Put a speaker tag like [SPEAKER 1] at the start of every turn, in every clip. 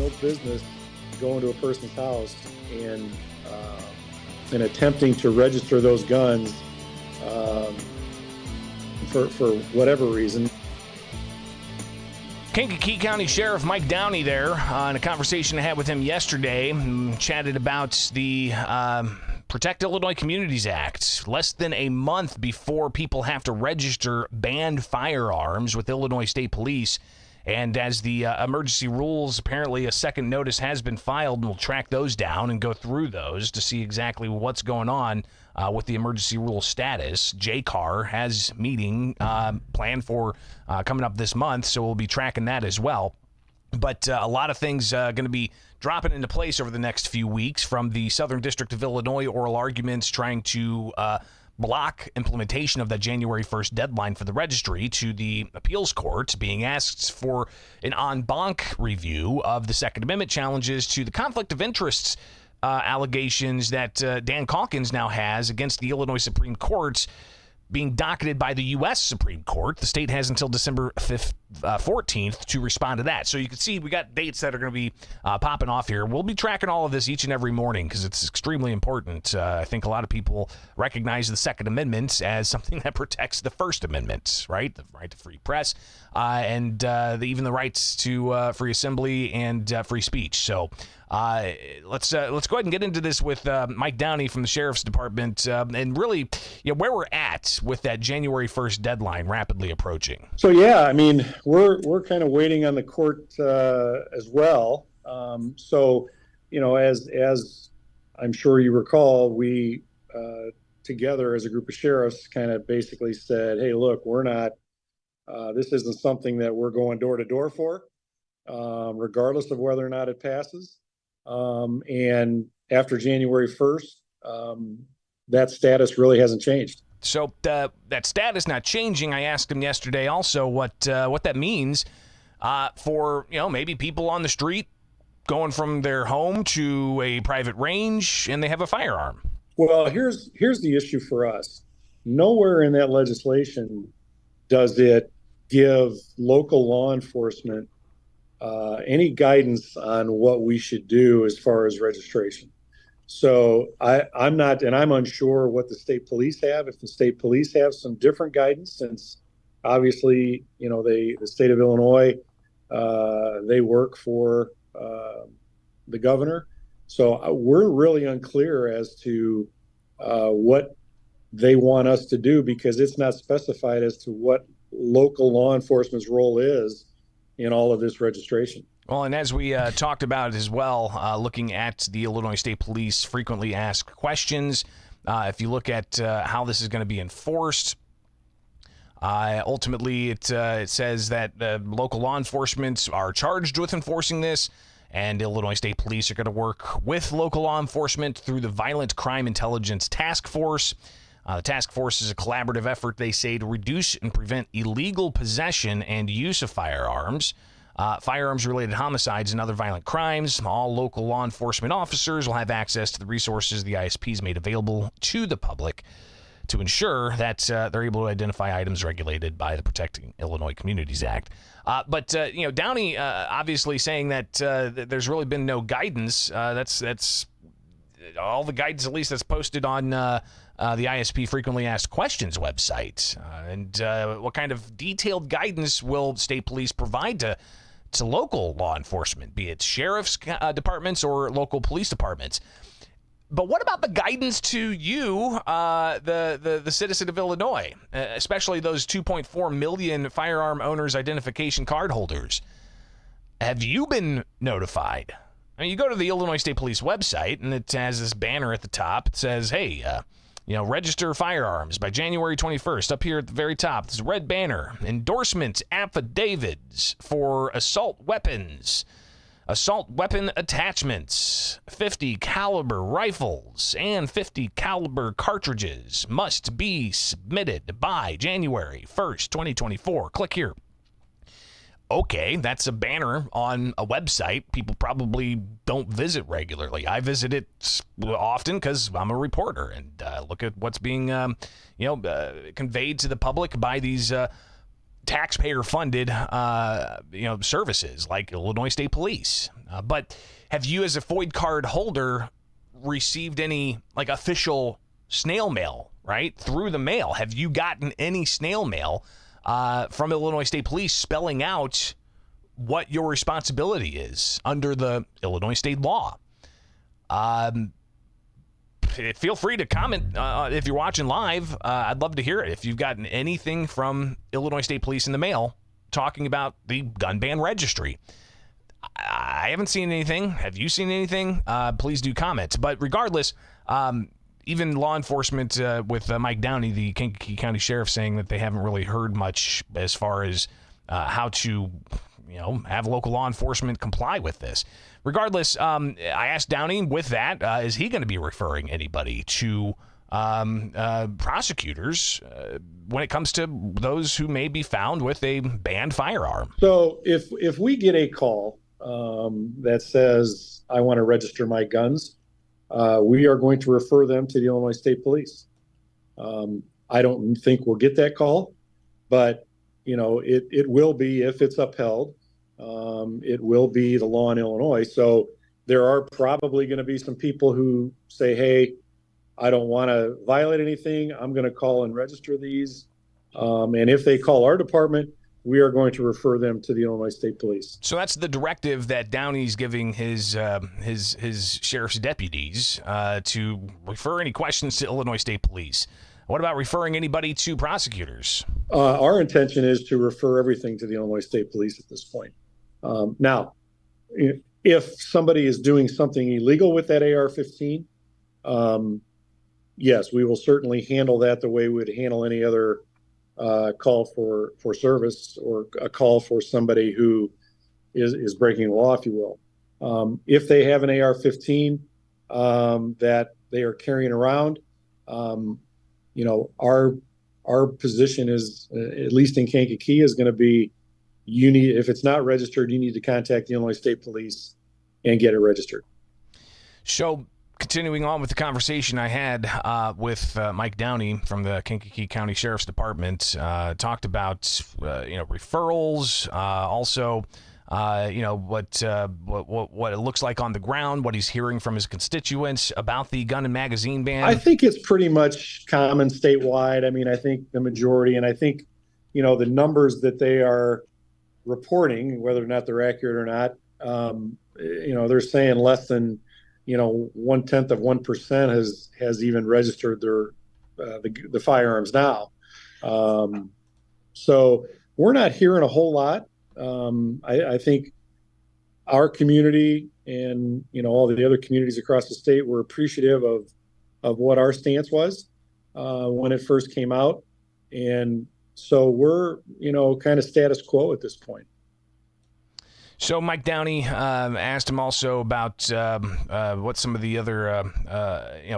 [SPEAKER 1] no business going to a person's house and attempting to register those guns for whatever reason.
[SPEAKER 2] Kankakee County Sheriff Mike Downey there in a conversation I had with him yesterday, chatted about the Protect Illinois Communities Act. Less than a month before people have to register banned firearms with Illinois State Police. And as the emergency rules, apparently a second notice has been filed, and we'll track those down and go through those to see exactly what's going on with the emergency rule status. JCAR has meeting planned for coming up this month, so we'll be tracking that as well. But a lot of things going to be dropping into place over the next few weeks, from the Southern District of Illinois oral arguments trying to block implementation of that January 1st deadline for the registry, to the appeals court being asked for an en banc review of the Second Amendment challenges, to the conflict of interests allegations that Dan Calkins now has against the Illinois Supreme Court, being docketed by the U.S. Supreme Court. The state has until December 14th to respond to that. So you can see we got dates that are going to be popping off here. We'll be tracking all of this each and every morning because it's extremely important. I think a lot of people recognize the Second Amendment as something that protects the First Amendment, right? The right to free press and even the rights to free assembly and free speech. So let's go ahead and get into this with Mike Downey from the Sheriff's Department and really where we're at with that January 1st deadline rapidly approaching.
[SPEAKER 1] So yeah, I mean, we're kind of waiting on the court as well. So as I'm sure you recall, we together as a group of sheriffs kind of basically said, hey, look, we're not. This isn't something that we're going door to door for, regardless of whether or not it passes. And after January 1st, that status really hasn't changed.
[SPEAKER 2] So that status not changing, I asked him yesterday also what that means for maybe people on the street going from their home to a private range and they have a firearm.
[SPEAKER 1] Well, here's the issue for us. Nowhere in that legislation does it give local law enforcement any guidance on what we should do as far as registration. So I'm unsure what the state police have. If the state police have some different guidance, since obviously, the state of Illinois, they work for the governor. So we're really unclear as to what they want us to do, because it's not specified as to what local law enforcement's role is in all of this registration.
[SPEAKER 2] Well, and as we talked about as well, looking at the Illinois State Police frequently asked questions, if you look at how this is going to be enforced, ultimately it says that local law enforcement are charged with enforcing this, and Illinois State Police are going to work with local law enforcement through the Violent Crime Intelligence Task Force. The task force is a collaborative effort, they say, to reduce and prevent illegal possession and use of firearms, firearms-related homicides, and other violent crimes. All local law enforcement officers will have access to the resources the ISP's made available to the public to ensure that they're able to identify items regulated by the Protecting Illinois Communities Act. But Downey obviously saying that there's really been no guidance. That's all the guidance, at least, that's posted on the ISP Frequently Asked Questions website. And what kind of detailed guidance will state police provide to local law enforcement, be it sheriff's departments or local police departments? But what about the guidance to you, the citizen of Illinois, especially those 2.4 million firearm owners identification card holders? Have you been notified? I mean, you go to the Illinois State Police website, and it has this banner at the top. It says, hey, register firearms by January 21st. Up here at the very top, there's a red banner. Endorsement affidavits for assault weapons, assault weapon attachments, 50 caliber rifles, and 50 caliber cartridges must be submitted by January 1st, 2024. Click here. Okay, that's a banner on a website people probably don't visit regularly. I visit it often because I'm a reporter and look at what's being conveyed to the public by these taxpayer-funded, services like Illinois State Police. But have you, as a FOID card holder, received any official snail mail, right, through the mail? Have you gotten any snail mail from Illinois State Police spelling out what your responsibility is under the Illinois state law? Feel free to comment if you're watching live. I'd love to hear it. If you've gotten anything from Illinois State Police in the mail talking about the gun ban registry. I haven't seen anything. Have you seen anything? Please do comment. But regardless, even law enforcement with Mike Downey, the Kankakee County Sheriff, saying that they haven't really heard much as far as how to have local law enforcement comply with this. Regardless, I asked Downey, with that, is he going to be referring anybody to prosecutors when it comes to those who may be found with a banned firearm?
[SPEAKER 1] So if we get a call that says, I want to register my guns, we are going to refer them to the Illinois State Police. I don't think we'll get that call, but it will be, if it's upheld, it will be the law in Illinois. So there are probably going to be some people who say, hey, I don't want to violate anything. I'm going to call and register these. And if they call our department, we are going to refer them to the Illinois State Police.
[SPEAKER 2] So that's the directive that Downey's giving his sheriff's deputies to refer any questions to Illinois State Police. What about referring anybody to prosecutors?
[SPEAKER 1] Our intention is to refer everything to the Illinois State Police at this point. Now, if somebody is doing something illegal with that AR-15, yes, we will certainly handle that the way we would handle any other call for service, or a call for somebody who is breaking the law, if you will. If they have an AR-15 that they are carrying around, our position is, at least in Kankakee, is going to be, if it's not registered, you need to contact the Illinois State Police and get it registered.
[SPEAKER 2] So, continuing on with the conversation I had with Mike Downey from the Kankakee County Sheriff's Department, talked about referrals, also what it looks like on the ground, what he's hearing from his constituents about the gun and magazine ban.
[SPEAKER 1] I think it's pretty much common statewide. I mean, I think the majority, and I think the numbers that they are reporting, whether or not they're accurate or not, they're saying less than 0.1% has even registered their the firearms now. So we're not hearing a whole lot. I think our community and all the other communities across the state were appreciative of what our stance was when it first came out, and so we're kind of status quo at this point.
[SPEAKER 2] So Mike Downey asked him also about what some of the other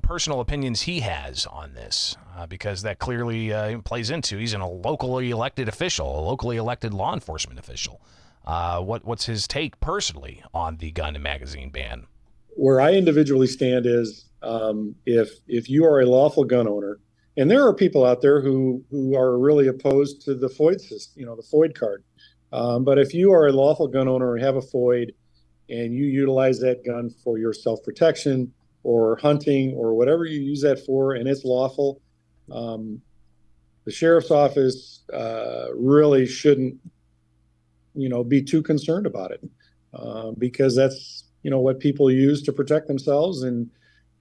[SPEAKER 2] personal opinions he has on this, because that clearly plays into, he's a locally elected official, a locally elected law enforcement official. What's his take personally on the gun and magazine ban?
[SPEAKER 1] Where I individually stand is, if you are a lawful gun owner, and there are people out there who are really opposed to the FOID system, the FOID card. But if you are a lawful gun owner and have a FOID, and you utilize that gun for your self-protection or hunting or whatever you use that for, and it's lawful, the sheriff's office really shouldn't, be too concerned about it, because that's, what people use to protect themselves. And,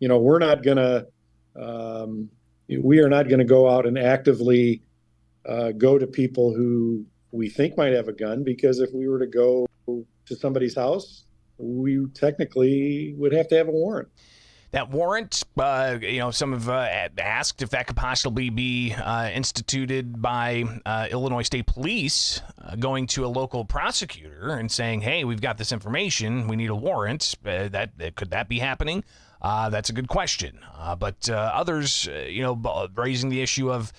[SPEAKER 1] we are not going to go out and actively go to people who we think might have a gun, because if we were to go to somebody's house, we technically would have to have a warrant.
[SPEAKER 2] That warrant, some have asked if that could possibly be instituted by Illinois State Police going to a local prosecutor and saying, hey, we've got this information, we need a warrant. Could that be happening? That's a good question. But others, raising the issue of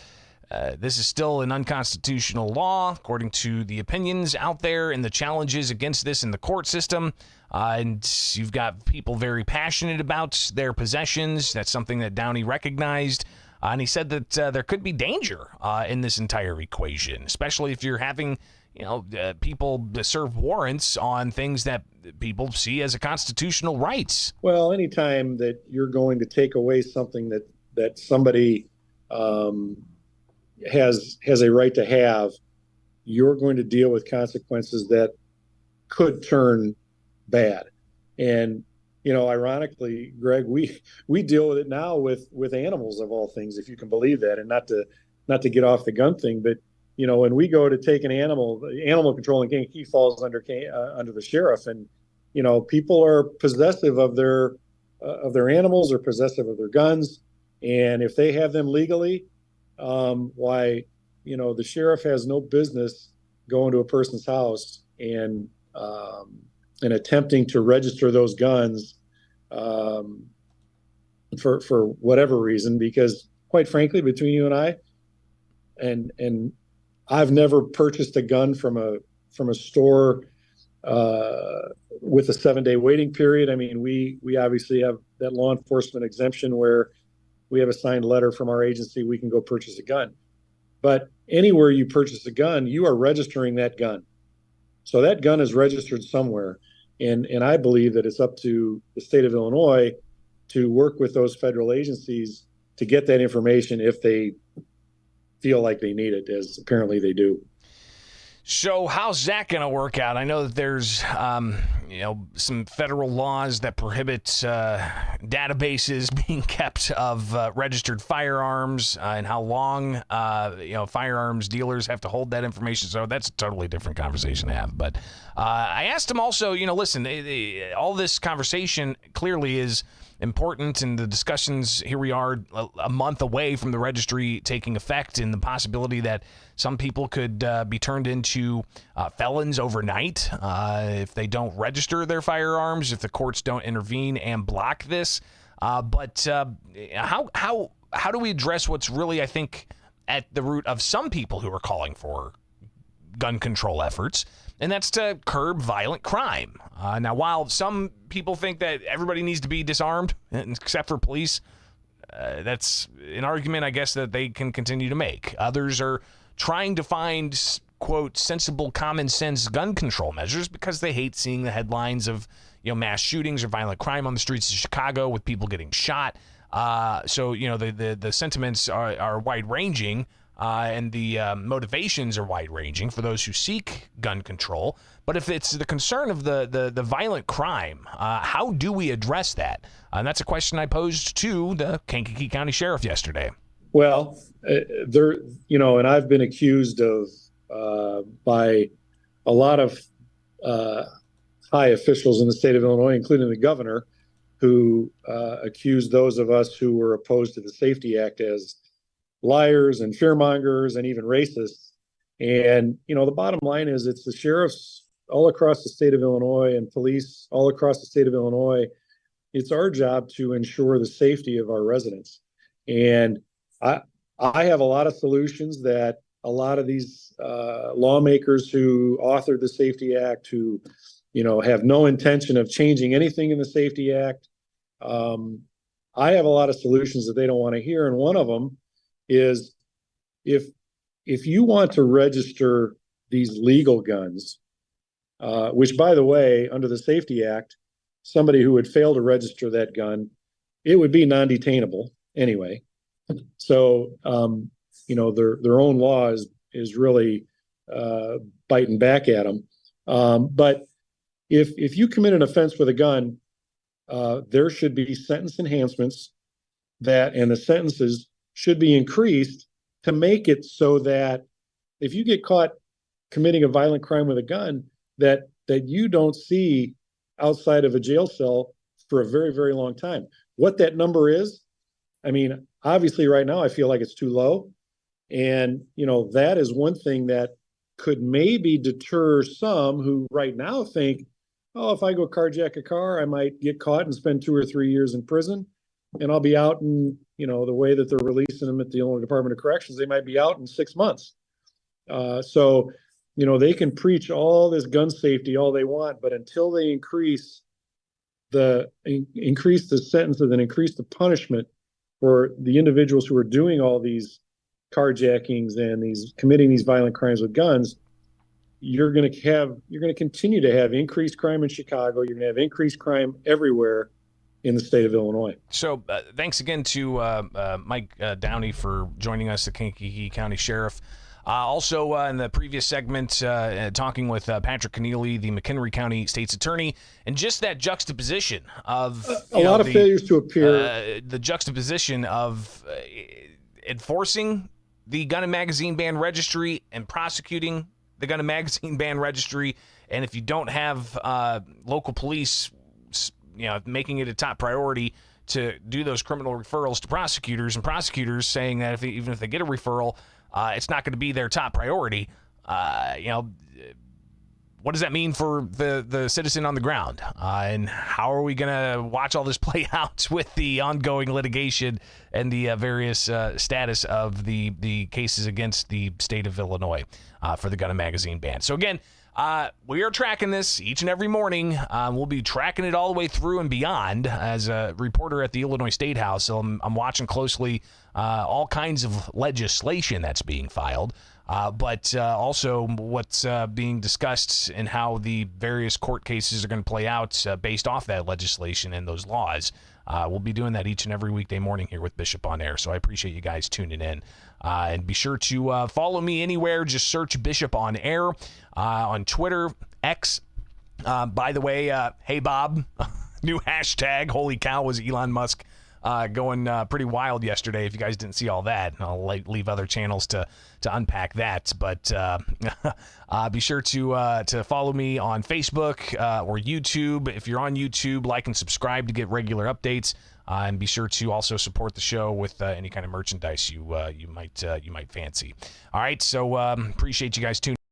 [SPEAKER 2] this is still an unconstitutional law, according to the opinions out there and the challenges against this in the court system. And you've got people very passionate about their possessions. That's something that Downey recognized. And he said that there could be danger in this entire equation, especially if you're having people serve warrants on things that people see as a constitutional rights.
[SPEAKER 1] Well, anytime that you're going to take away something that somebody has a right to have, you're going to deal with consequences that could turn bad. And ironically, Greg, we deal with it now with animals of all things, if you can believe that. And not to get off the gun thing, but when we go to take an animal control in Kankakee falls under the sheriff, and people are possessive of their animals or possessive of their guns, and if they have them legally, why the sheriff has no business going to a person's house and attempting to register those guns for whatever reason, because quite frankly, between you and I, and I've never purchased a gun from a store with a 7-day waiting period. I mean, we obviously have that law enforcement exemption where we have a signed letter from our agency, we can go purchase a gun. But anywhere you purchase a gun, you are registering that gun. So that gun is registered somewhere. And I believe that it's up to the state of Illinois to work with those federal agencies to get that information if they feel like they need it, as apparently they do.
[SPEAKER 2] So how's that going to work out? I know that there's, some federal laws that prohibit databases being kept of registered firearms and how long, firearms dealers have to hold that information. So that's a totally different conversation to have. But I asked him also, listen, all this conversation clearly is important, and the discussions, here we are a month away from the registry taking effect, and the possibility that some people could be turned into felons overnight if they don't register their firearms, if the courts don't intervene and block this. But how do we address what's really, I think, at the root of some people who are calling for gun control efforts, and that's to curb violent crime. Now, while some people think that everybody needs to be disarmed, except for police, that's an argument, I guess, that they can continue to make. Others are trying to find, quote, sensible common sense gun control measures because they hate seeing the headlines of mass shootings or violent crime on the streets of Chicago with people getting shot. So the sentiments are wide ranging. And the motivations are wide-ranging for those who seek gun control. But if it's the concern of the violent crime, how do we address that? And that's a question I posed to the Kankakee County Sheriff yesterday.
[SPEAKER 1] Well, and I've been accused of by a lot of high officials in the state of Illinois, including the governor, who accused those of us who were opposed to the Safety Act as liars and fearmongers and even racists. And, the bottom line is it's the sheriffs all across the state of Illinois and police all across the state of Illinois. It's our job to ensure the safety of our residents. And I have a lot of solutions that a lot of these lawmakers who authored the Safety Act, who, have no intention of changing anything in the Safety Act. I have a lot of solutions that they don't want to hear. And one of them is if you want to register these legal guns, which, by the way, under the Safety Act, somebody who would fail to register that gun, it would be non-detainable anyway. So, their own law is really biting back at them. But if you commit an offense with a gun, there should be sentence enhancements and the sentences should be increased to make it so that if you get caught committing a violent crime with a gun, that you don't see outside of a jail cell for a very, very long time. What that number is, I mean, obviously right now I feel like it's too low. And, that is one thing that could maybe deter some who right now think, oh, if I go carjack a car, I might get caught and spend 2 or 3 years in prison. And I'll be out in, the way that they're releasing them at the Illinois Department of Corrections, they might be out in 6 months. So, they can preach all this gun safety all they want, but until they increase the sentences and increase the punishment for the individuals who are doing all these carjackings and committing these violent crimes with guns, you're going to continue to have increased crime in Chicago. You're going to have increased crime everywhere in the state of Illinois.
[SPEAKER 2] So thanks again to Mike Downey for joining us, the Kankakee County Sheriff. Also, in the previous segment, talking with Patrick Keneally, the McHenry County State's Attorney, and just that juxtaposition of
[SPEAKER 1] a lot of failures to appear.
[SPEAKER 2] The juxtaposition of enforcing the gun and magazine ban registry and prosecuting the gun and magazine ban registry, and if you don't have local police, making it a top priority to do those criminal referrals to prosecutors, and prosecutors saying that even if they get a referral, it's not going to be their top priority. What does that mean for the citizen on the ground? And how are we going to watch all this play out with the ongoing litigation and the various status of the cases against the state of Illinois for the gun and magazine ban? So again, we are tracking this each and every morning. We'll be tracking it all the way through and beyond. As a reporter at the Illinois State House, so I'm watching closely all kinds of legislation that's being filed, but also what's being discussed and how the various court cases are going to play out based off that legislation and those laws. We'll be doing that each and every weekday morning here with Bishop on Air, so I appreciate you guys tuning in. And be sure to follow me anywhere. Just search Bishop on Air on Twitter, X. By the way, hey, Bob, new hashtag. Holy cow, was Elon Musk going pretty wild yesterday. If you guys didn't see all that, I'll leave other channels to unpack that. But be sure to follow me on Facebook or YouTube. If you're on YouTube, like and subscribe to get regular updates. And be sure to also support the show with any kind of merchandise you might fancy. All right, so appreciate you guys tuning in.